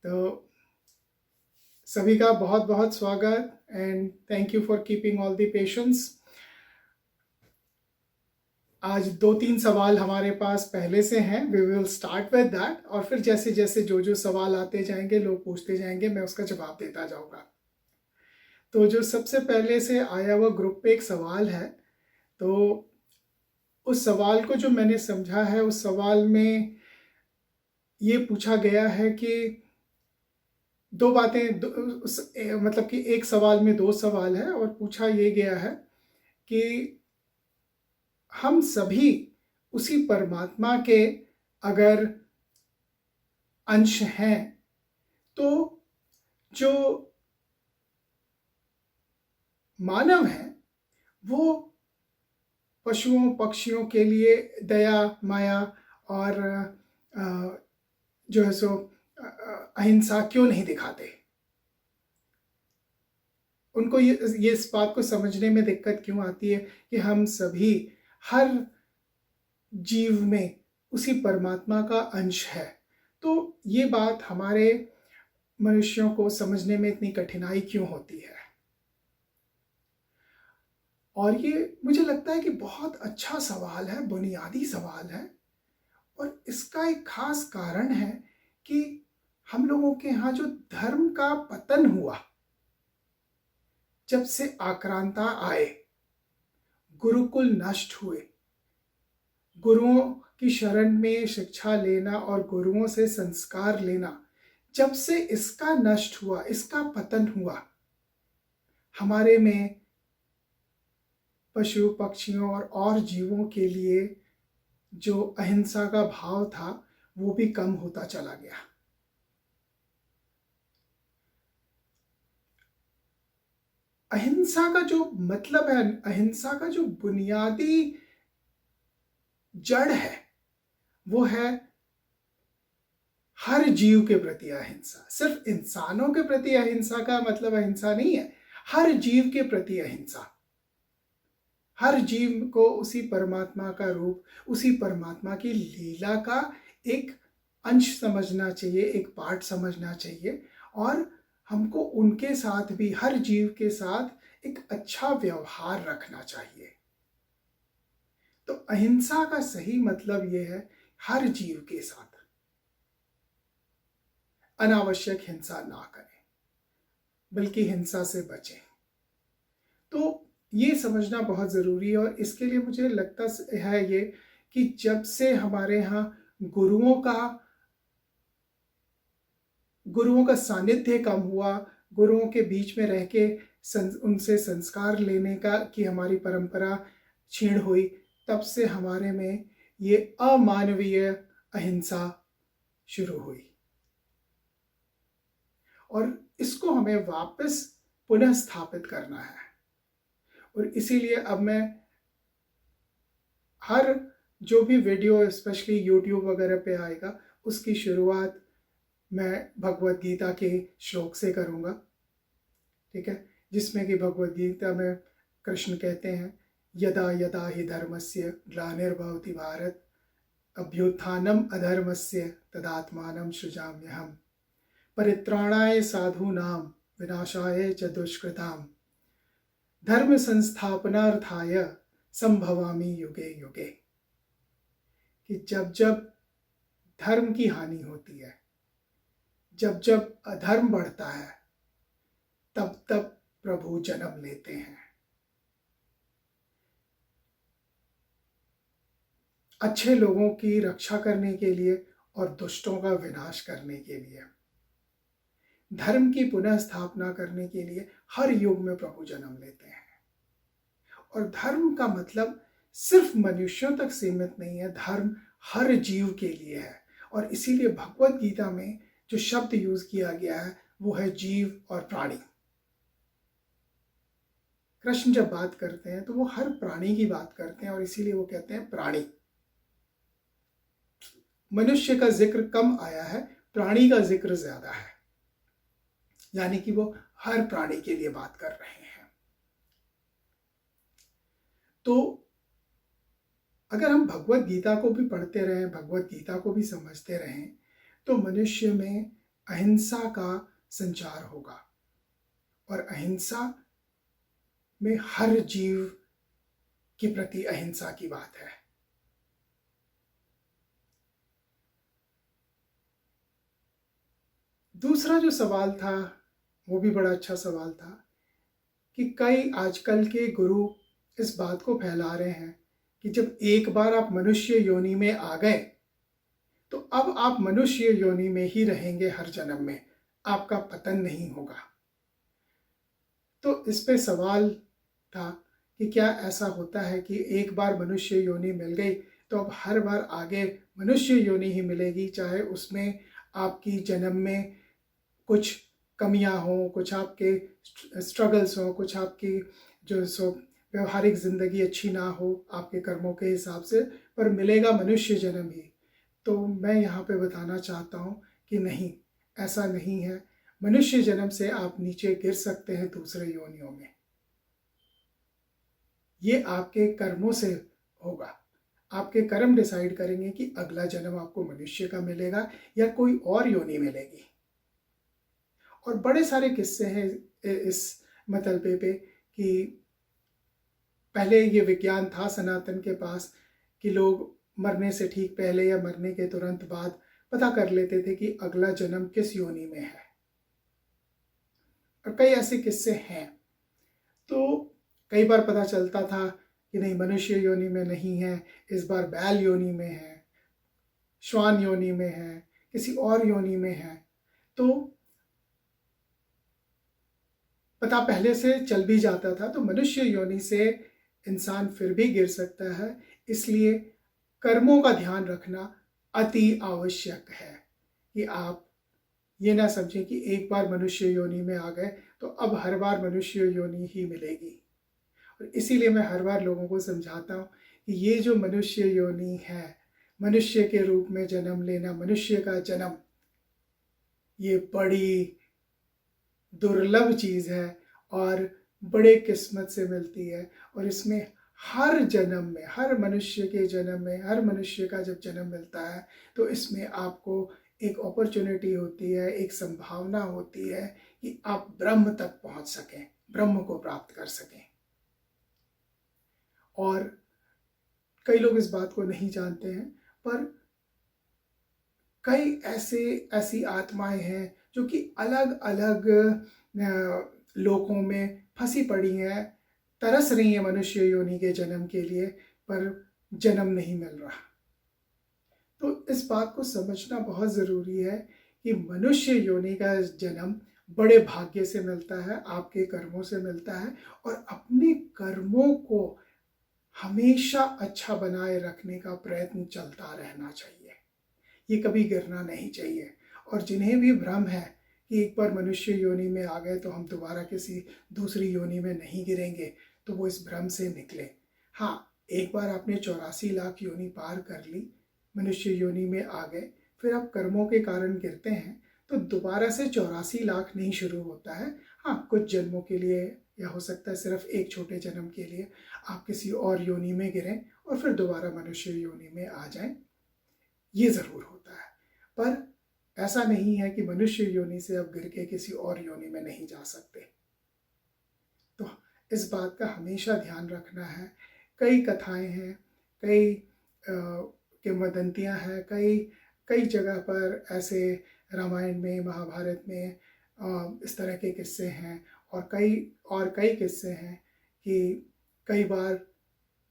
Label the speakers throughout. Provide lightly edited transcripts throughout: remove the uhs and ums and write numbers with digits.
Speaker 1: तो सभी का बहुत बहुत स्वागत and thank you for keeping all the patience. आज 2-3 सवाल हमारे पास पहले से हैं, we will start with that, और फिर जैसे जैसे जो सवाल आते जाएंगे, लोग पूछते जाएंगे, मैं उसका जवाब देता जाऊंगा। तो जो सबसे पहले से आया हुआ ग्रुप पे एक सवाल है, तो उस सवाल को जो मैंने समझा है, उस सवाल में ये पूछा गया है कि दो बातें मतलब कि एक सवाल में 2 सवाल है, और पूछा ये गया है कि हम सभी उसी परमात्मा के अगर अंश हैं, तो जो मानव है वो पशुओं पक्षियों के लिए दया माया और जो है सो अहिंसा क्यों नहीं दिखाते। उनको ये इस बात को समझने में दिक्कत क्यों आती है कि हम सभी हर जीव में उसी परमात्मा का अंश है। तो ये बात हमारे मनुष्यों को समझने में इतनी कठिनाई क्यों होती है। और ये मुझे लगता है कि बहुत अच्छा सवाल है, बुनियादी सवाल है, और इसका एक खास कारण है कि हम लोगों के यहाँ जो धर्म का पतन हुआ, जब से आक्रांता आए, गुरुकुल नष्ट हुए, गुरुओं की शरण में शिक्षा लेना और गुरुओं से संस्कार लेना, जब से इसका नष्ट हुआ, इसका पतन हुआ, हमारे में पशु पक्षियों और जीवों के लिए जो अहिंसा का भाव था वो भी कम होता चला गया। अहिंसा का जो मतलब है, अहिंसा का जो बुनियादी जड़ है, वो है हर जीव के प्रति अहिंसा। सिर्फ इंसानों के प्रति अहिंसा का मतलब अहिंसा नहीं है, हर जीव के प्रति अहिंसा। हर जीव को उसी परमात्मा का रूप, उसी परमात्मा की लीला का एक अंश समझना चाहिए, एक पार्ट समझना चाहिए, और हमको उनके साथ भी, हर जीव के साथ एक अच्छा व्यवहार रखना चाहिए। तो अहिंसा का सही मतलब ये है, हर जीव के साथ अनावश्यक हिंसा ना करें, बल्कि हिंसा से बचें। तो ये समझना बहुत ज़रूरी है, और इसके लिए मुझे लगता है ये कि जब से हमारे यहाँ गुरुओं का सानिध्य कम हुआ, गुरुओं के बीच में रह के उनसे संस्कार लेने का की हमारी परंपरा छीण हुई, तब से हमारे में ये अमानवीय अहिंसा शुरू हुई, और इसको हमें वापस पुनः स्थापित करना है। और इसीलिए अब मैं हर जो भी वीडियो स्पेशली यूट्यूब वगैरह पे आएगा, उसकी शुरुआत मैं भगवत गीता के श्लोक से करूँगा, ठीक है, जिसमें कि भगवत गीता में कृष्ण कहते हैं, यदा यदा हि धर्मस्य ग्लानिर्भवति भारत, अभ्युत्थानम अधर्मस्य तदात्मानं सृजाम्यहम्, परित्राणाय साधूनां विनाशाय च दुष्कृताम्, धर्म संस्थापनार्थाय संभवामि युगे युगे। कि जब जब धर्म की हानि होती है, जब जब अधर्म बढ़ता है, तब तब प्रभु जन्म लेते हैं। अच्छे लोगों की रक्षा करने के लिए और दुष्टों का विनाश करने के लिए, धर्म की पुनः स्थापना करने के लिए हर युग में प्रभु जन्म लेते हैं। और धर्म का मतलब सिर्फ मनुष्यों तक सीमित नहीं है, धर्म हर जीव के लिए है। और इसीलिए भगवत गीता में जो शब्द यूज किया गया है वो है जीव और प्राणी। कृष्ण जब बात करते हैं तो वो हर प्राणी की बात करते हैं, और इसीलिए वो कहते हैं प्राणी। मनुष्य का जिक्र कम आया है, प्राणी का जिक्र ज्यादा है, यानी कि वो हर प्राणी के लिए बात कर रहे हैं। तो अगर हम भगवत गीता को भी पढ़ते रहें, भगवत गीता को भी समझते रहें, तो मनुष्य में अहिंसा का संचार होगा। और अहिंसा में हर जीव के प्रति अहिंसा की बात है। दूसरा जो सवाल था वो भी बड़ा अच्छा सवाल था कि कई आजकल के गुरु इस बात को फैला रहे हैं कि जब एक बार आप मनुष्य योनि में आ गए तो अब आप मनुष्य योनि में ही रहेंगे हर जन्म में, आपका पतन नहीं होगा। तो इस पे सवाल था कि क्या ऐसा होता है कि एक बार मनुष्य योनि मिल गई तो अब हर बार आगे मनुष्य योनि ही मिलेगी, चाहे उसमें आपकी जन्म में कुछ कमियां हों, कुछ आपके स्ट्रगल्स हों, कुछ आपकी जो सो व्यवहारिक ज़िंदगी अच्छी ना हो आपके कर्मों के हिसाब से, पर मिलेगा मनुष्य जन्म ही। तो मैं यहाँ पे बताना चाहता हूँ कि नहीं, ऐसा नहीं है। मनुष्य जन्म से आप नीचे गिर सकते हैं दूसरे योनियों में, ये आपके कर्मों से होगा। आपके कर्म डिसाइड करेंगे कि अगला जन्म आपको मनुष्य का मिलेगा या कोई और योनि मिलेगी। और बड़े सारे किस्से हैं इस मतलबे पे कि पहले ये विज्ञान था सनातन के पास कि लोग मरने से ठीक पहले या मरने के तुरंत बाद पता कर लेते थे कि अगला जन्म किस योनि में है। और कई ऐसे किस्से हैं। तो कई बार पता चलता था कि नहीं, मनुष्य योनि में नहीं है, इस बार बैल योनि में है, श्वान योनि में है, किसी और योनि में है। तो पता पहले से चल भी जाता था। तो मनुष्य योनि से इंसान फिर भी गिर सकता है, इसलिए कर्मों का ध्यान रखना अति आवश्यक है कि आप ये ना समझें कि एक बार मनुष्य योनि में आ गए तो अब हर बार मनुष्य योनि ही मिलेगी। और इसीलिए मैं हर बार लोगों को समझाता हूँ कि ये जो मनुष्य योनि है, मनुष्य के रूप में जन्म लेना, मनुष्य का जन्म, ये बड़ी दुर्लभ चीज़ है और बड़े किस्मत से मिलती है। और इसमें हर जन्म में, हर मनुष्य के जन्म में, हर मनुष्य का जब जन्म मिलता है तो इसमें आपको एक अपॉर्चुनिटी होती है, एक संभावना होती है कि आप ब्रह्म तक पहुंच सकें, ब्रह्म को प्राप्त कर सकें। और कई लोग इस बात को नहीं जानते हैं, पर कई ऐसी आत्माएं हैं जो कि अलग अलग लोकों में फंसी पड़ी हैं, तरस रही हैं मनुष्य योनि के जन्म के लिए, पर जन्म नहीं मिल रहा। तो इस बात को समझना बहुत ज़रूरी है कि मनुष्य योनि का जन्म बड़े भाग्य से मिलता है, आपके कर्मों से मिलता है। और अपने कर्मों को हमेशा अच्छा बनाए रखने का प्रयत्न चलता रहना चाहिए, ये कभी गिरना नहीं चाहिए। और जिन्हें भी भ्रम है कि एक बार मनुष्य योनि में आ गए तो हम दोबारा किसी दूसरी योनि में नहीं गिरेंगे, तो वो इस भ्रम से निकले। हाँ, एक बार आपने 84 लाख योनि पार कर ली, मनुष्य योनि में आ गए, फिर आप कर्मों के कारण गिरते हैं तो दोबारा से 84 लाख नहीं शुरू होता है। हाँ, कुछ जन्मों के लिए, या हो सकता है सिर्फ एक छोटे जन्म के लिए आप किसी और योनि में गिरें और फिर दोबारा मनुष्य योनि में आ जाएं, ये ज़रूर होता है। पर ऐसा नहीं है कि मनुष्य योनि से अब गिर के किसी और योनि में नहीं जा सकते। तो इस बात का हमेशा ध्यान रखना है। कई कथाएं हैं, कई किंवदंतियां हैं, कई जगह पर ऐसे रामायण में, महाभारत में इस तरह के किस्से हैं। और कई किस्से हैं कि कई बार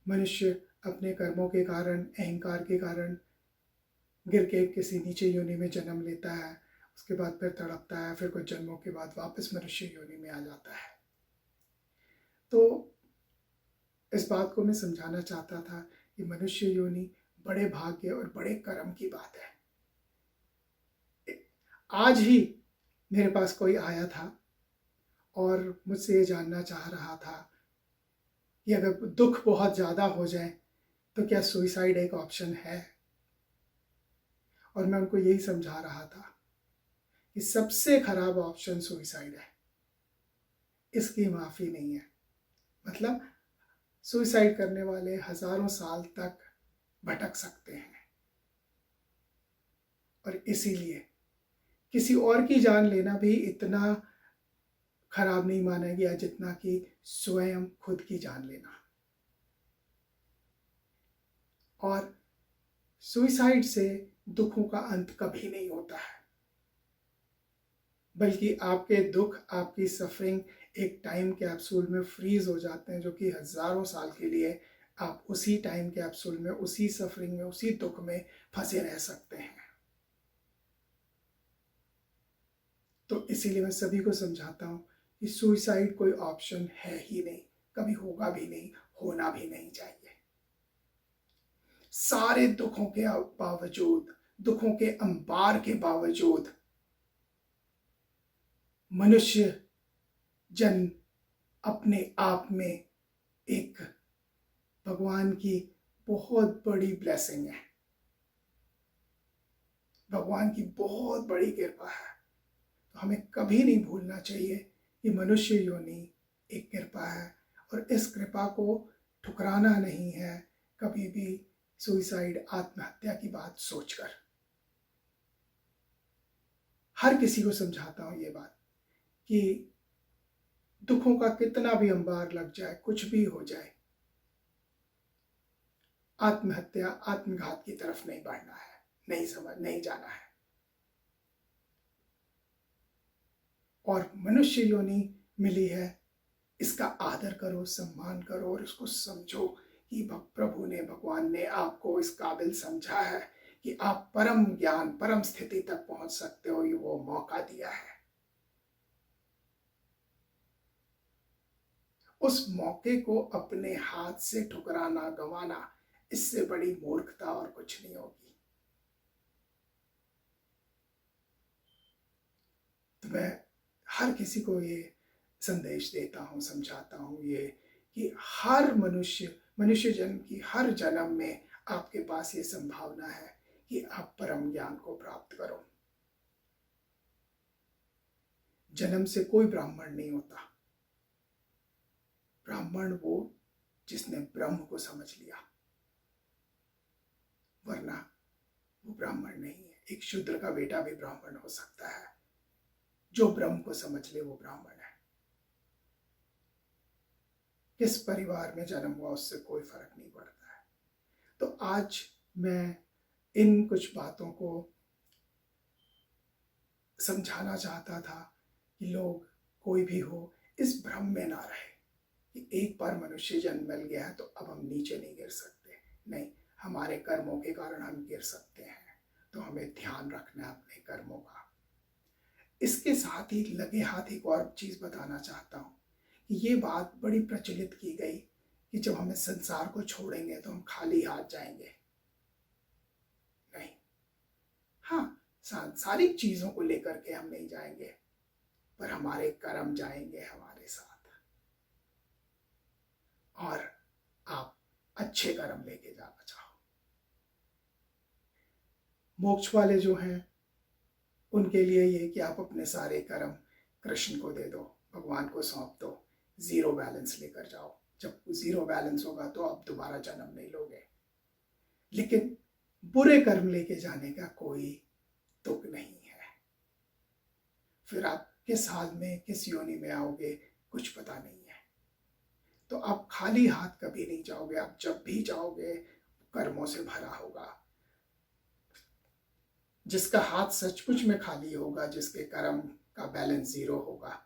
Speaker 1: मनुष्य अपने कर्मों के कारण, अहंकार के कारण गिर के किसी नीचे योनि में जन्म लेता है, उसके बाद फिर तड़पता है, फिर कुछ जन्मों के बाद वापस मनुष्य योनि में आ जाता है। तो इस बात को मैं समझाना चाहता था कि मनुष्य योनि बड़े भाग्य और बड़े कर्म की बात है। आज ही मेरे पास कोई आया था और मुझसे ये जानना चाह रहा था कि अगर दुख बहुत ज़्यादा हो जाए तो क्या सुइसाइड एक ऑप्शन है। और मैं उनको यही समझा रहा था कि सबसे खराब ऑप्शन सुइसाइड है, इसकी माफ़ी नहीं है। मतलब सुइसाइड करने वाले हज़ारों साल तक भटक सकते हैं। और इसीलिए किसी और की जान लेना भी इतना खराब नहीं माना गया जितना कि स्वयं खुद की जान लेना। और सुइसाइड से दुखों का अंत कभी नहीं होता है, बल्कि आपके दुख, आपकी सफरिंग एक टाइम कैप्सूल में फ्रीज हो जाते हैं, जो कि हजारों साल के लिए आप उसी टाइम कैप्सूल में, उसी सफरिंग में, उसी दुख में फंसे रह सकते हैं। तो इसीलिए मैं सभी को समझाता हूँ कि सुइसाइड कोई ऑप्शन है ही नहीं, कभी होगा भी नहीं, होना भी नहीं चाहिए। सारे दुखों के बावजूद, दुखों के अंबार के बावजूद मनुष्य जन्म अपने आप में एक भगवान की बहुत बड़ी ब्लेसिंग है, भगवान की बहुत बड़ी कृपा है। तो हमें कभी नहीं भूलना चाहिए कि मनुष्य योनि एक कृपा है, और इस कृपा को ठुकराना नहीं है कभी भी सुइसाइड, आत्महत्या की बात सोचकर। हर किसी को समझाता हूं ये बात कि दुखों का कितना भी अंबार लग जाए, कुछ भी हो जाए, आत्महत्या, आत्मघात की तरफ नहीं बढ़ना है, नहीं जाना है। और मनुष्य योनि मिली है, इसका आदर करो, सम्मान करो, और इसको समझो कि प्रभु ने, भगवान ने आपको इस काबिल समझा है कि आप परम ज्ञान, परम स्थिति तक पहुंच सकते हो, ये वो मौका दिया है। उस मौके को अपने हाथ से ठुकराना, गंवाना, इससे बड़ी मूर्खता और कुछ नहीं होगी। तो मैं हर किसी को ये संदेश देता हूँ, समझाता हूँ ये कि हर मनुष्य जन्म की हर जन्म में आपके पास ये संभावना है कि आप परम ज्ञान को प्राप्त करो। जन्म से कोई ब्राह्मण नहीं होता। ब्राह्मण वो जिसने ब्रह्म को समझ लिया, वरना वो ब्राह्मण नहीं है। एक शूद्र का बेटा भी ब्राह्मण हो सकता है, जो ब्रह्म को समझ ले वो ब्राह्मण है। किस परिवार में जन्म हुआ उससे कोई फर्क नहीं पड़ता है। तो आज मैं इन कुछ बातों को समझाना चाहता था कि लोग, कोई भी हो, इस भ्रम में ना रहे कि एक बार मनुष्य जन्म मिल गया है तो अब हम नीचे नहीं गिर सकते। नहीं, हमारे कर्मों के कारण हम गिर सकते हैं, तो हमें ध्यान रखना है अपने कर्मों का। इसके साथ ही लगे हाथ एक और चीज बताना चाहता हूँ कि ये बात बड़ी प्रचलित की गई कि जब हमें संसार को छोड़ेंगे तो हम खाली हाथ जाएंगे। नहीं, हाँ, सांसारिक चीजों को लेकर के हम नहीं जाएंगे, पर हमारे कर्म जाएंगे हमारे साथ। और आप अच्छे कर्म लेके जाना चाहो। मोक्ष वाले जो हैं उनके लिए ये कि आप अपने सारे कर्म कृष्ण को दे दो, भगवान को सौंप दो, जीरो बैलेंस लेकर जाओ। जब जीरो बैलेंस होगा तो आप दोबारा जन्म नहीं लोगे। लेकिन बुरे कर्म लेके जाने का कोई तुक नहीं है। फिर आप किस हाल में, किस योनि में आओगे, कुछ पता नहीं है। तो आप खाली हाथ कभी नहीं जाओगे। आप जब भी जाओगे कर्मों से भरा होगा। जिसका हाथ सचमुच में खाली होगा, जिसके कर्म का बैलेंस जीरो होगा,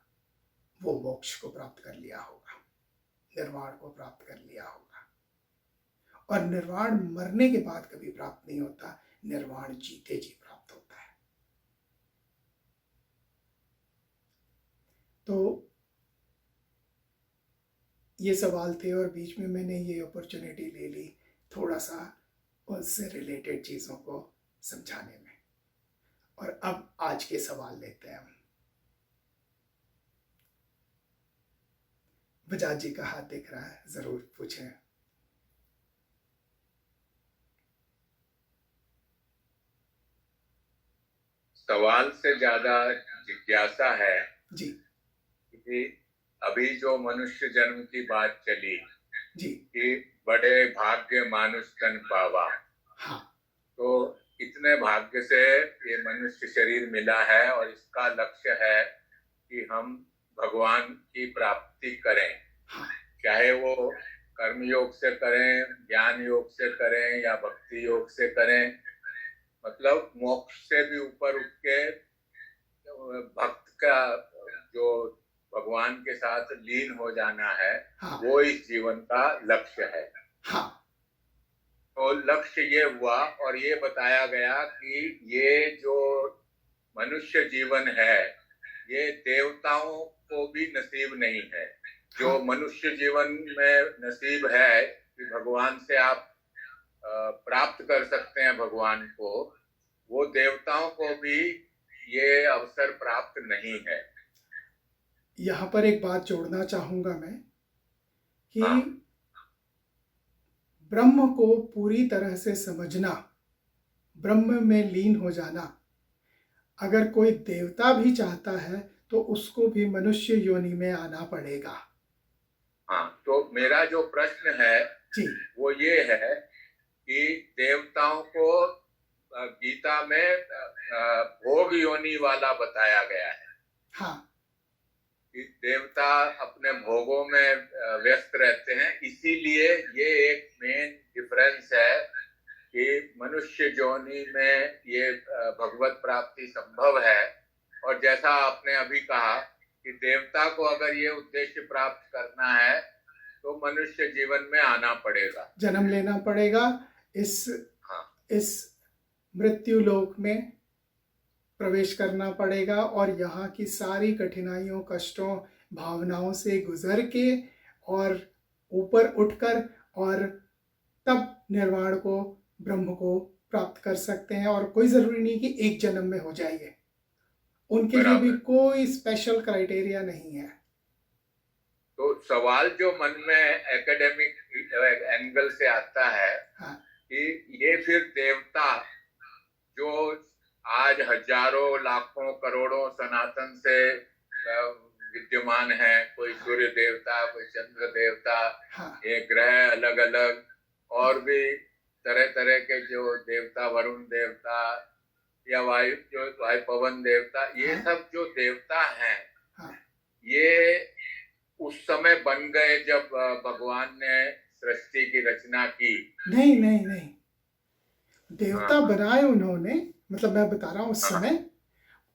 Speaker 1: वो मोक्ष को प्राप्त कर लिया होगा, निर्वाण को प्राप्त कर लिया होगा। और निर्वाण मरने के बाद कभी प्राप्त नहीं होता, निर्वाण जीते जी प्राप्त होता है। तो ये सवाल थे और बीच में मैंने ये अपॉर्चुनिटी ले ली थोड़ा सा उससे रिलेटेड चीज़ों को समझाने में। और अब आज के सवाल लेते हैं हम। बजाज जी का हाथ दिख रहा है, जरूर पूछें।
Speaker 2: सवाल से ज्यादा जिज्ञासा है
Speaker 1: जी
Speaker 2: कि अभी जो मनुष्य जन्म की बात चली
Speaker 1: जी,
Speaker 2: कि बड़े भाग्य मानुष तन पावा,
Speaker 1: हाँ,
Speaker 2: तो इतने अपने भाग्य से ये मनुष्य शरीर मिला है और इसका लक्ष्य है कि हम भगवान की प्राप्ति करें,
Speaker 1: हाँ
Speaker 2: चाहे वो कर्म योग से करें, ज्ञान योग से करें या भक्ति योग से करें, मतलब मोक्ष से भी ऊपर उठ के भक्त का जो भगवान के साथ लीन हो जाना है,
Speaker 1: हाँ
Speaker 2: वो इस जीवन का लक्ष्य है।
Speaker 1: हाँ
Speaker 2: तो लक्ष्य ये हुआ और ये बताया गया कि ये जो मनुष्य जीवन है ये देवताओं को भी नसीब नहीं है। जो
Speaker 1: हाँ
Speaker 2: मनुष्य जीवन में नसीब है कि भगवान से आप प्राप्त कर सकते हैं भगवान को, वो देवताओं को भी ये अवसर प्राप्त नहीं है।
Speaker 1: यहाँ पर एक बात जोड़ना चाहूँगा मैं कि
Speaker 2: हाँ
Speaker 1: ब्रह्म को पूरी तरह से समझना, ब्रह्म में लीन हो जाना, अगर कोई देवता भी चाहता है तो उसको भी मनुष्य योनि में आना पड़ेगा।
Speaker 2: हाँ, तो मेरा जो प्रश्न है
Speaker 1: जी
Speaker 2: वो ये है कि देवताओं को गीता में भोग योनि वाला बताया गया है
Speaker 1: हाँ
Speaker 2: कि देवता अपने भोगों में व्यस्त रहते हैं, इसीलिए ये एक मेन डिफरेंस है कि मनुष्य योनि में ये भगवत प्राप्ति संभव है। और जैसा आपने अभी कहा कि देवता को अगर ये उद्देश्य प्राप्त करना है तो मनुष्य जीवन में आना पड़ेगा,
Speaker 1: जन्म लेना पड़ेगा,
Speaker 2: हाँ
Speaker 1: इस मृत्यु लोक में प्रवेश करना पड़ेगा और यहाँ की सारी कठिनाइयों, कष्टों, भावनाओं से गुजर के और ऊपर उठकर और तब निर्वाण को, ब्रह्म को प्राप्त कर सकते हैं। और कोई ज़रूरी नहीं कि एक जन्म में हो जाएंगे, उनके लिए भी कोई स्पेशल क्राइटेरिया नहीं है।
Speaker 2: तो सवाल जो मन में एकेडमिक एंगल से आता है
Speaker 1: हाँ
Speaker 2: कि ये फिर देवता जो आज हजारों लाखों करोड़ों सनातन से विद्यमान है, कोई सूर्य देवता, कोई चंद्र देवता,
Speaker 1: हाँ
Speaker 2: ये ग्रह अलग अलग और भी तरह तरह के जो देवता, वरुण देवता या वायु पवन देवता, ये
Speaker 1: हाँ,
Speaker 2: सब जो देवता हैं,
Speaker 1: हाँ,
Speaker 2: ये उस समय बन गए जब भगवान ने सृष्टि की रचना की?
Speaker 1: नहीं नहीं नहीं, देवता
Speaker 2: हाँ
Speaker 1: बनाए उन्होंने, मतलब मैं बता रहा हूँ उस
Speaker 2: हाँ
Speaker 1: समय,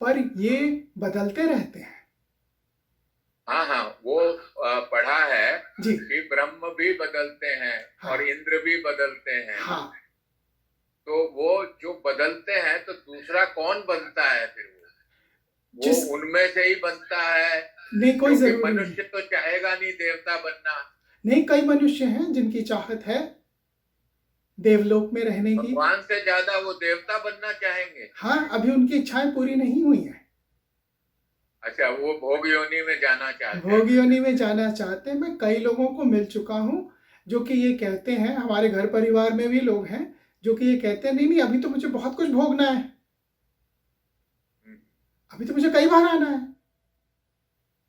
Speaker 1: पर ये बदलते रहते हैं।
Speaker 2: हाँ हाँ, वो पढ़ा है
Speaker 1: जी
Speaker 2: कि ब्रह्म भी बदलते हैं
Speaker 1: हाँ
Speaker 2: और इंद्र भी बदलते हैं।
Speaker 1: हाँ,
Speaker 2: तो वो जो बदलते हैं तो दूसरा कौन बनता है फिर? वो
Speaker 1: जिस
Speaker 2: उनमें से ही बनता है,
Speaker 1: नहीं, कोई
Speaker 2: क्योंकि
Speaker 1: जरूरी नहीं।
Speaker 2: मनुष्य तो चाहेगा नहीं देवता बनना।
Speaker 1: नहीं, कई मनुष्य हैं जिनकी चाहत है देवलोक में रहने की।
Speaker 2: भगवान से ज्यादा वो देवता बनना चाहेंगे।
Speaker 1: हाँ, अभी उनकी इच्छाएं पूरी नहीं हुई हैं।
Speaker 2: अच्छा, वो भोग योनि में जाना चाहते हैं।
Speaker 1: भोग योनि में जाना चाहते हैं। मैं कई लोगों को मिल चुका हूँ जो कि ये कहते हैं, हमारे घर परिवार में भी लोग हैं जो कि ये कहते हैं, नहीं नहीं, अभी तो मुझे बहुत कुछ भोगना है, अभी तो मुझे कई बार आना है,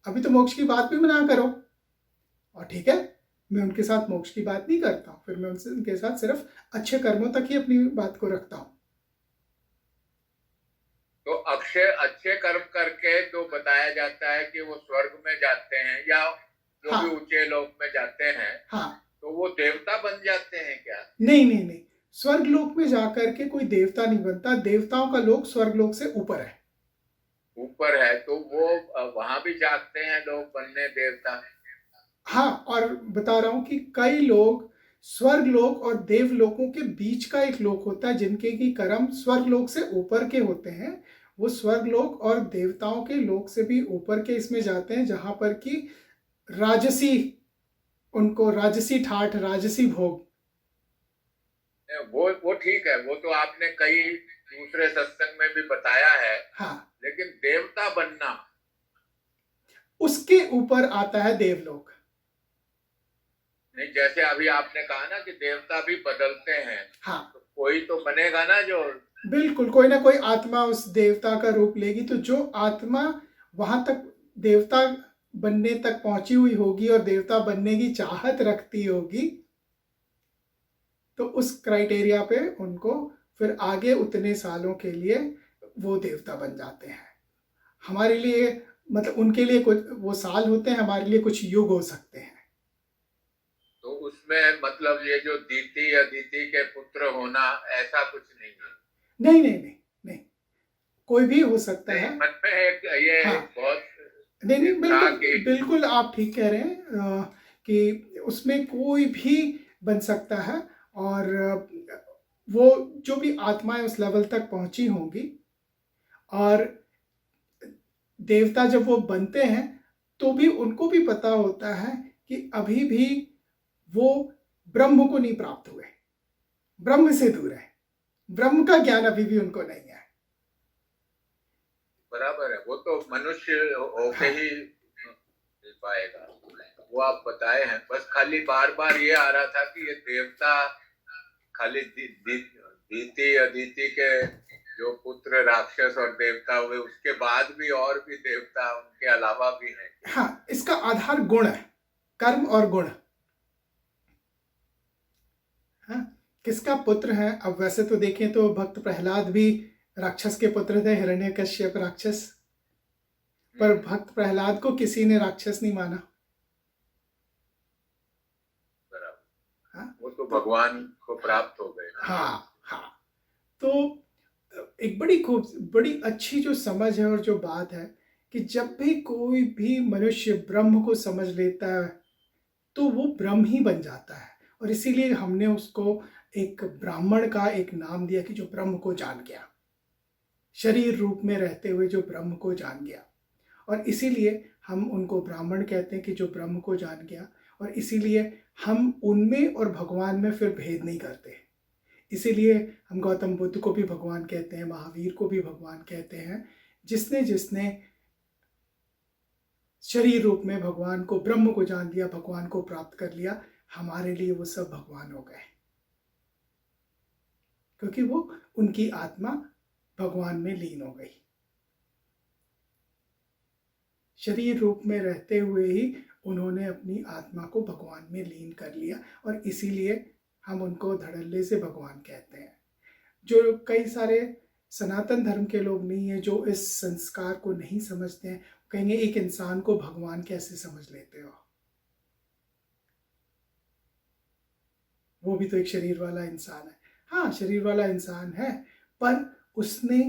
Speaker 1: अभी तो मोक्ष की बात भी ना करो। और ठीक है, मैं उनके साथ मोक्ष की बात नहीं करता हूँ, फिर मैं उनके साथ सिर्फ अच्छे कर्मों तक ही अपनी बात को रखता हूँ।
Speaker 2: तो अक्षय अच्छे कर्म करके तो बताया जाता है कि वो स्वर्ग में जाते हैं या जो
Speaker 1: हाँ,
Speaker 2: भी ऊंचे लोक में जाते हैं,
Speaker 1: हाँ,
Speaker 2: तो वो देवता बन जाते हैं क्या?
Speaker 1: नहीं नहीं नहीं, स्वर्ग लोक में जाकर के कोई देवता नहीं बनता। देवताओं का लोक स्वर्ग लोक से ऊपर है।
Speaker 2: ऊपर है तो वो वहां भी जाते हैं लोग बनने देवता।
Speaker 1: हाँ, और बता रहा हूं कि कई लोग स्वर्ग लोक और देवलोकों के बीच का एक लोक होता है, जिनके की कर्म स्वर्ग लोक से ऊपर के होते हैं। वो स्वर्ग लोक और देवताओं के लोक से भी ऊपर के इसमें जाते हैं, जहां पर कि राजसी, उनको राजसी ठाठ, राजसी भोग।
Speaker 2: वो ठीक है, वो तो आपने कई दूसरे सत्संग में भी बताया है।
Speaker 1: हाँ,
Speaker 2: लेकिन देवता बनना,
Speaker 1: उसके ऊपर आता है देवलोक।
Speaker 2: नहीं, जैसे अभी आपने कहा ना कि देवता भी बदलते हैं,
Speaker 1: हाँ,
Speaker 2: तो कोई तो बनेगा ना जो।
Speaker 1: बिल्कुल, कोई ना कोई आत्मा उस देवता का रूप लेगी। तो जो आत्मा वहां तक देवता बनने तक पहुंची हुई होगी और देवता बनने की चाहत रखती होगी, तो उस क्राइटेरिया पे उनको फिर आगे उतने सालों के लिए वो देवता बन जाते हैं। हमारे लिए मतलब उनके लिए कुछ वो साल होते हैं, हमारे लिए कुछ युग हो सकते हैं।
Speaker 2: तो उसमें मतलब ये जो दीति अदिति के पुत्र होना ऐसा कुछ नहीं है?
Speaker 1: नहीं नहीं नहीं नहीं, कोई भी हो सकता
Speaker 2: नहीं,
Speaker 1: है।
Speaker 2: मन में एक ये
Speaker 1: हाँ,
Speaker 2: बहुत
Speaker 1: नहीं नहीं,
Speaker 2: था
Speaker 1: बिल्कुल
Speaker 2: कि
Speaker 1: बिल्कुल आप ठीक कह रहे हैं कि उसमें कोई भी बन सकता है। और वो जो भी आत्माएं उस लेवल तक पहुंची होंगी, और देवता जब वो बनते हैं तो भी उनको भी पता होता है कि अभी भी वो ब्रह्म को नहीं प्राप्त हुए, ब्रह्म से दूर है, ब्रह्म का ज्ञान अभी भी उनको नहीं है।
Speaker 2: बराबर है, वो तो मनुष्य होके
Speaker 1: हाँ
Speaker 2: ही मिल पाएगा, वो आप बताए हैं। बस खाली बार बार ये आ रहा था कि ये देवता खाली दीति अदिति के जो पुत्र राक्षस और देवता हुए, उसके बाद भी और भी देवता उनके अलावा भी हैं।
Speaker 1: हाँ, इसका आधार गुण है, कर्म और गुण। हाँ, किसका पुत्र है? अब वैसे तो देखें तो भक्त प्रहलाद भी राक्षस के पुत्र थे, हिरण्यकश्यप राक्षस। पर भक्त प्रहलाद को किसी ने राक्षस नहीं माना।
Speaker 2: बराबर,
Speaker 1: हाँ,
Speaker 2: वो तो भगवान को प्राप्त हो गए।
Speaker 1: हाँ हाँ। तो एक बड़ी अच्छी जो समझ है और जो बात है कि जब भी कोई भी मनुष्य ब्रह्म को समझ लेता है तो वो ब्रह्म ही बन जाता है। और इसीलिए हमने उसको एक ब्राह्मण का एक नाम दिया कि जो ब्रह्म को जान गया, शरीर रूप में रहते हुए जो ब्रह्म को जान गया। और इसीलिए हम उनको ब्राह्मण कहते हैं कि जो ब्रह्म को जान गया। और इसीलिए हम उनमें और भगवान में फिर भेद नहीं करते। इसीलिए हम गौतम बुद्ध को भी भगवान कहते हैं, महावीर को भी भगवान कहते हैं। जिसने जिसने शरीर रूप में भगवान को, ब्रह्म को जान लिया, भगवान को प्राप्त कर लिया, हमारे लिए वो सब भगवान हो गए, क्योंकि वो उनकी आत्मा भगवान में लीन हो गई। शरीर रूप में रहते हुए ही उन्होंने अपनी आत्मा को भगवान में लीन कर लिया। और इसीलिए हम उनको धड़ल्ले से भगवान कहते हैं। जो कई सारे सनातन धर्म के लोग नहीं है, जो इस संस्कार को नहीं समझते हैं, कहेंगे एक इंसान को भगवान कैसे समझ लेते हो, वो भी तो एक शरीर वाला इंसान है। हाँ, शरीर वाला इंसान है, पर उसने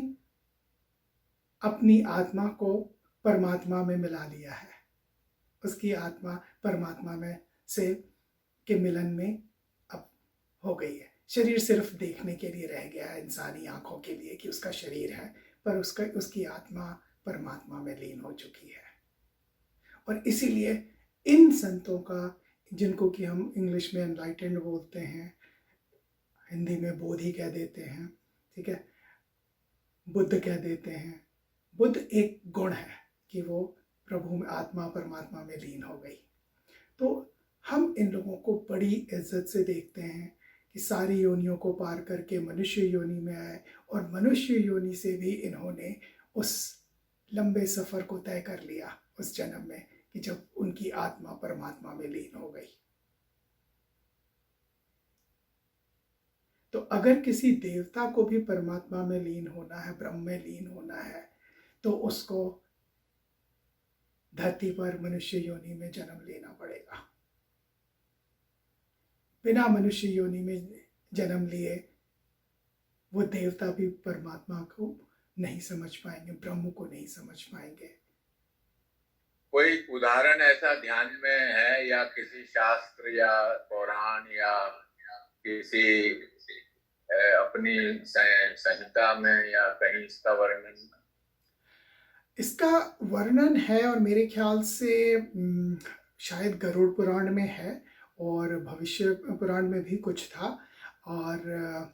Speaker 1: अपनी आत्मा को परमात्मा में मिला लिया है। उसकी आत्मा परमात्मा में से के मिलन में अब हो गई है। शरीर सिर्फ देखने के लिए रह गया है, इंसानी आंखों के लिए कि उसका शरीर है, पर उसकी आत्मा परमात्मा में लीन हो चुकी है। और इसीलिए इन संतों का, जिनको कि हम इंग्लिश में एनलाइटेंड बोलते हैं, हिंदी में बोधि कह देते हैं, ठीक है, बुद्ध कह देते हैं। बुद्ध एक गुण है कि वो प्रभु में, आत्मा परमात्मा में लीन हो गई। तो हम इन लोगों को बड़ी इज्जत से देखते हैं कि सारी योनियों को पार करके मनुष्य योनि में आए, और मनुष्य योनि से भी इन्होंने उस लंबे सफ़र को तय कर लिया उस जन्म में, कि जब उनकी आत्मा परमात्मा में लीन हो गई। तो अगर किसी देवता को भी परमात्मा में लीन होना है, ब्रह्म में लीन होना है, तो उसको धरती पर मनुष्य योनि में जन्म लेना पड़ेगा। बिना मनुष्य योनि में जन्म लिए वो देवता भी परमात्मा को नहीं समझ पाएंगे, ब्रह्म को नहीं समझ पाएंगे।
Speaker 2: कोई उदाहरण ऐसा ध्यान में है, या किसी शास्त्र या पुराण या किसी अपनी संहिता में या कहीं इसका वर्णन?
Speaker 1: इसका वर्णन है, और मेरे ख्याल से शायद गरुड़ पुराण में है, और भविष्य पुराण में भी कुछ था, और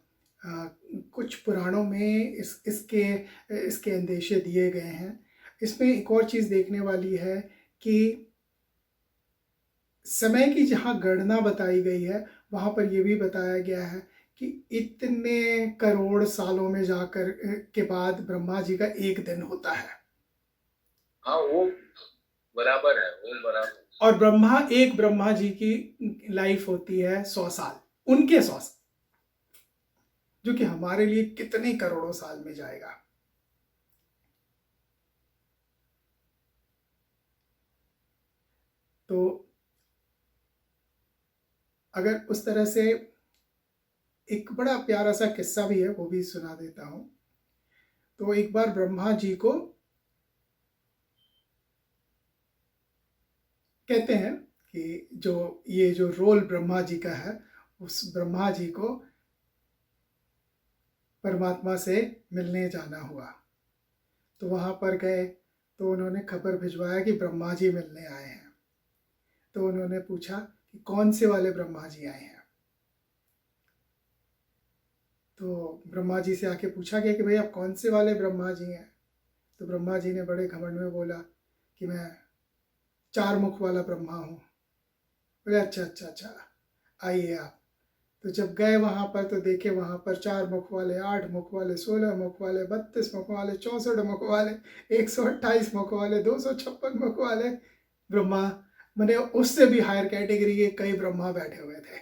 Speaker 1: कुछ पुराणों में इसके अंदेशे दिए गए हैं। इसमें एक और चीज़ देखने वाली है कि समय की जहाँ गणना बताई गई है, वहाँ पर यह भी बताया गया है कि इतने करोड़ सालों में जाकर के बाद ब्रह्मा जी का एक दिन होता है।
Speaker 2: हाँ, वो बराबर है, वो बराबर।
Speaker 1: और एक ब्रह्मा जी की लाइफ होती है 100 साल, उनके 100 साल। जो कि हमारे लिए कितने करोड़ों साल में जाएगा। तो अगर उस तरह से एक बड़ा प्यारा सा किस्सा भी है, वो भी सुना देता हूँ। तो एक बार ब्रह्मा जी को कहते हैं कि जो रोल ब्रह्मा जी का है, उस ब्रह्मा जी को परमात्मा से मिलने जाना हुआ। तो वहाँ पर गए तो उन्होंने खबर भिजवाया कि ब्रह्मा जी मिलने आए हैं। तो उन्होंने पूछा कि कौन से वाले ब्रह्मा जी आए हैं। तो ब्रह्मा जी से आके पूछा गया कि भाई आप कौन से वाले ब्रह्मा जी हैं। तो ब्रह्मा जी ने बड़े घमंड में बोला कि मैं 4 मुख वाला ब्रह्मा हूँ। बोले अच्छा अच्छा अच्छा, आइए आप। तो जब गए वहाँ पर तो देखे वहाँ पर 4 मुख वाले, 8 मुख वाले, 16 मुख वाले, 32 मुख वाले, 64 मुख वाले, 128 मुख वाले, 256 मुख वाले ब्रह्मा, मैंने उससे भी हायर कैटेगरी के कई ब्रह्मा बैठे हुए थे।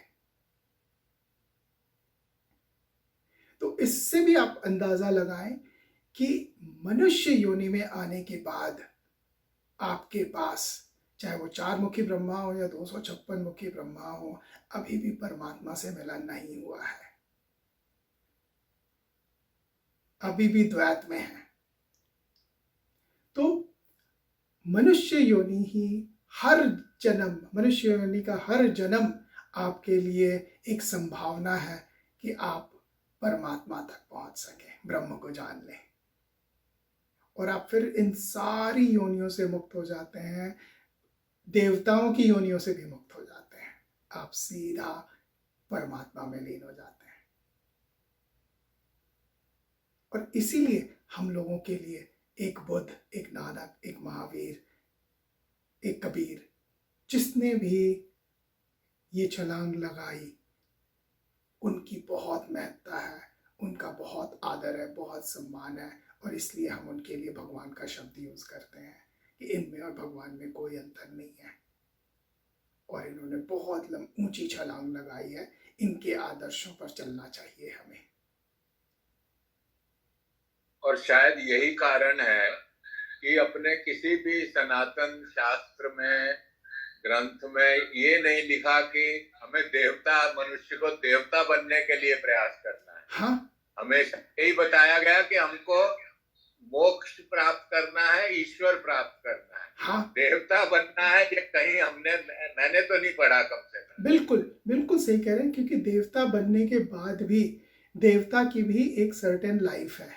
Speaker 1: तो इससे भी आप अंदाजा लगाएं कि मनुष्य योनि में आने के बाद आपके पास चाहे वो 4 मुखी ब्रह्मा हो या 256 मुखी ब्रह्मा हो, अभी भी परमात्मा से मिलन नहीं हुआ है, अभी भी द्वैत में है। तो मनुष्य योनि ही हर जन्म, मनुष्य योनि का हर जन्म आपके लिए एक संभावना है कि आप परमात्मा तक पहुंच सकें, ब्रह्म को जान लें, और आप फिर इन सारी योनियों से मुक्त हो जाते हैं, देवताओं की योनियों से भी मुक्त हो जाते हैं, आप सीधा परमात्मा में लीन हो जाते हैं। और इसीलिए हम लोगों के लिए एक बुद्ध, एक नानक, एक महावीर, एक कबीर, जिसने भी ये छलांग लगाई, उनकी बहुत महत्ता है, उनका बहुत आदर है, बहुत सम्मान है, और इसलिए हम उनके लिए भगवान का शब्द यूज करते हैं कि इनमें और भगवान में कोई अंतर नहीं है, और इन्होंने बहुत ऊंची छलांग लगाई है, इनके आदर्शों पर चलना चाहिए हमें।
Speaker 2: और शायद यही कारण है कि अपने किसी भी सनातन शास्त्र में, ग्रंथ में ये नहीं लिखा कि हमें देवता, मनुष्य को देवता बनने के लिए प्रयास करना है।
Speaker 1: हाँ,
Speaker 2: हमेशा यही बताया गया कि हमको मोक्ष प्राप्त करना है, ईश्वर प्राप्त करना है।
Speaker 1: हाँ,
Speaker 2: देवता बनना है ये कहीं मैंने तो नहीं पढ़ा कम से कम।
Speaker 1: बिल्कुल बिल्कुल सही कह रहे हैं, क्योंकि देवता बनने के बाद भी देवता की भी एक सर्टेन लाइफ है,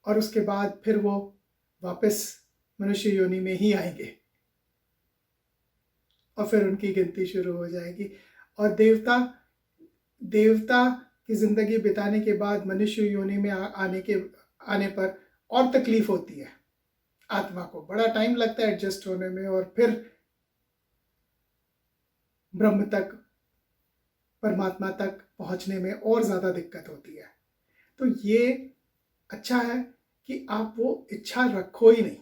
Speaker 1: और उसके बाद फिर वो वापस मनुष्य योनि में ही आएंगे, और फिर उनकी गिनती शुरू हो जाएगी। और देवता की जिंदगी बिताने के बाद मनुष्य योनि में आने पर और तकलीफ होती है, आत्मा को बड़ा टाइम लगता है एडजस्ट होने में, और फिर ब्रह्म तक, परमात्मा तक पहुंचने में और ज्यादा दिक्कत होती है। तो ये अच्छा है कि आप वो इच्छा रखो ही नहीं,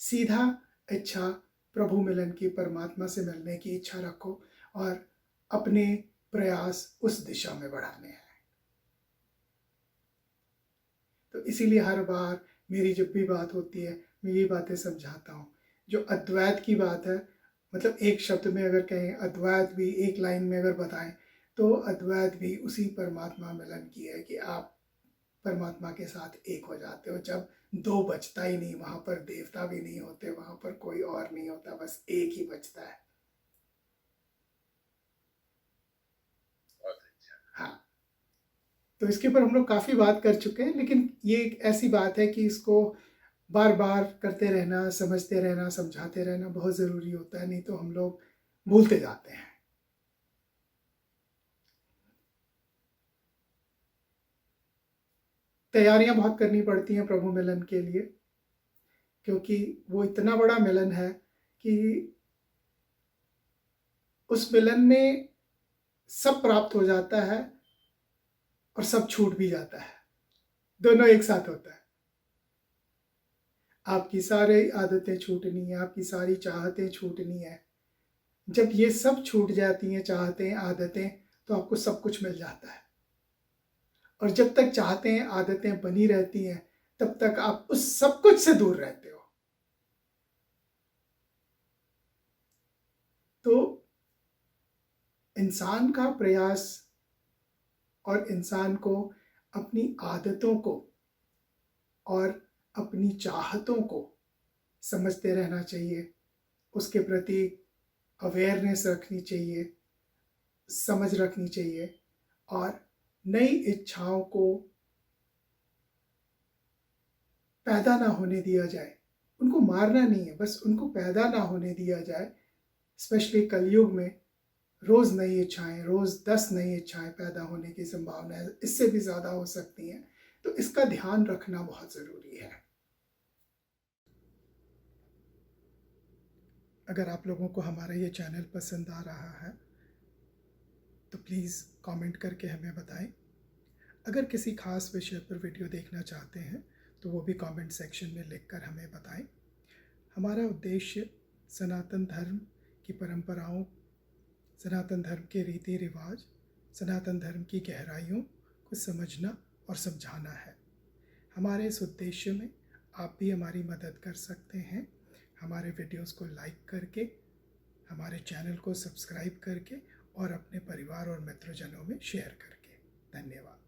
Speaker 1: सीधा इच्छा प्रभु मिलन की, परमात्मा से मिलने की इच्छा रखो, और अपने प्रयास उस दिशा में बढ़ाने हैं। तो इसीलिए हर बार मेरी जब भी बात होती है, मैं ये बातें समझाता हूँ। जो अद्वैत की बात है, मतलब एक शब्द में अगर कहें, अद्वैत भी एक लाइन में अगर बताएं, तो अद्वैत भी उसी परमात्मा मिलन की है कि आप परमात्मा के साथ एक हो जाते हो। जब दो बचता ही नहीं, वहां पर देवता भी नहीं होते, वहां पर कोई और नहीं होता, बस एक ही बचता है। हाँ, तो इसके ऊपर हम लोग काफ़ी बात कर चुके हैं, लेकिन ये एक ऐसी बात है कि इसको बार बार करते रहना, समझते रहना, समझाते रहना बहुत ज़रूरी होता है, नहीं तो हम लोग भूलते जाते हैं। तैयारियां बहुत करनी पड़ती हैं प्रभु मिलन के लिए, क्योंकि वो इतना बड़ा मिलन है कि उस मिलन में सब प्राप्त हो जाता है और सब छूट भी जाता है, दोनों एक साथ होता है। आपकी सारी आदतें छूटनी है, आपकी सारी चाहतें छूटनी है। जब ये सब छूट जाती हैं, चाहतें, आदतें, तो आपको सब कुछ मिल जाता है। और जब तक चाहते हैं आदतें बनी रहती हैं, तब तक आप उस सब कुछ से दूर रहते हो। तो इंसान का प्रयास और इंसान को अपनी आदतों को और अपनी चाहतों को समझते रहना चाहिए, उसके प्रति अवेयरनेस रखनी चाहिए, समझ रखनी चाहिए, और नई इच्छाओं को पैदा ना होने दिया जाए। उनको मारना नहीं है, बस उनको पैदा ना होने दिया जाए। स्पेशली कलयुग में रोज़ नई इच्छाएं, रोज़ 10 नई इच्छाएं पैदा होने की संभावना है, इससे भी ज़्यादा हो सकती हैं। तो इसका ध्यान रखना बहुत ज़रूरी है। अगर आप लोगों को हमारा ये चैनल पसंद आ रहा है तो प्लीज़ कमेंट करके हमें बताएं। अगर किसी खास विषय पर वीडियो देखना चाहते हैं तो वो भी कमेंट सेक्शन में लिखकर हमें बताएं। हमारा उद्देश्य सनातन धर्म की परंपराओं, सनातन धर्म के रीति रिवाज, सनातन धर्म की गहराइयों को समझना और समझाना है। हमारे इस उद्देश्य में आप भी हमारी मदद कर सकते हैं, हमारे वीडियोस को लाइक करके, हमारे चैनल को सब्सक्राइब करके और अपने परिवार और मित्रजनों में शेयर करके। धन्यवाद।